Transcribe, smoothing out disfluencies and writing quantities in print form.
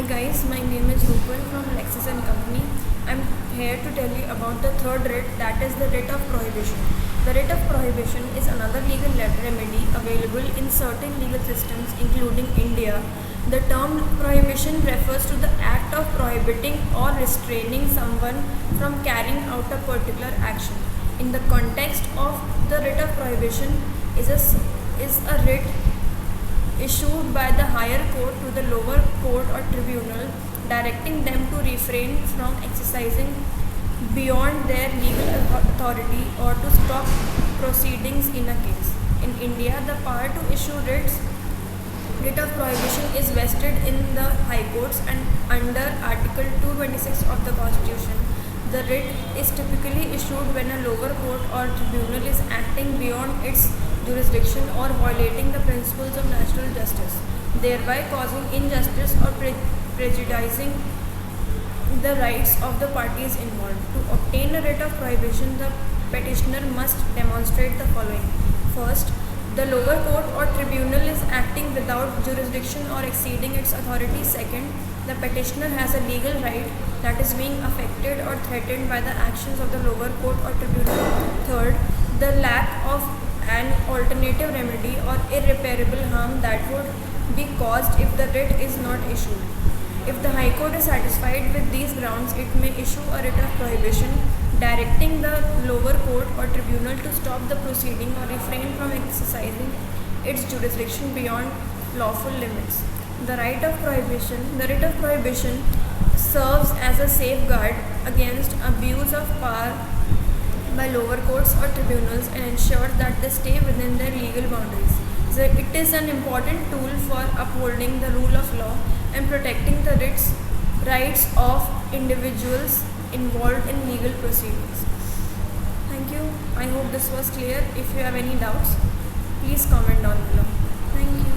Hi guys, my name is Rupal from Lexis and Company. I'm here to tell you about the third writ, that is the writ of prohibition. The writ of prohibition is another legal remedy available in certain legal systems including India. The term prohibition refers to the act of prohibiting or restraining someone from carrying out a particular action. In the context of the writ of prohibition is a writ issued by the higher court to the lower court or tribunal, directing them to refrain from exercising beyond their legal authority or to stop proceedings in a case. In India, the power to issue writ of prohibition is vested in the high courts, and under Article 226 of the Constitution, the writ is typically issued when a lower court or tribunal is acting beyond its jurisdiction or violating the principles of natural justice, thereby causing injustice or prejudicing the rights of the parties involved. To obtain a writ of prohibition, the petitioner must demonstrate the following. First, the lower court or tribunal is acting without jurisdiction or exceeding its authority. Second, the petitioner has a legal right that is being affected or threatened by the actions of the lower court or tribunal. Third, the lack of an alternative remedy or irreparable harm that would be caused if the writ is not issued. If the High Court is satisfied with these grounds, it may issue a writ of prohibition, directing the lower court or tribunal to stop the proceeding or refrain from exercising its jurisdiction beyond lawful limits. The writ of prohibition serves as a safeguard against abuse of power by lower courts or tribunals and ensures that they stay within their legal boundaries. So it is an important tool for upholding the rule of law and protecting the rights of individuals involved in legal proceedings. Thank you. I hope this was clear. If you have any doubts, please comment down below. Thank you.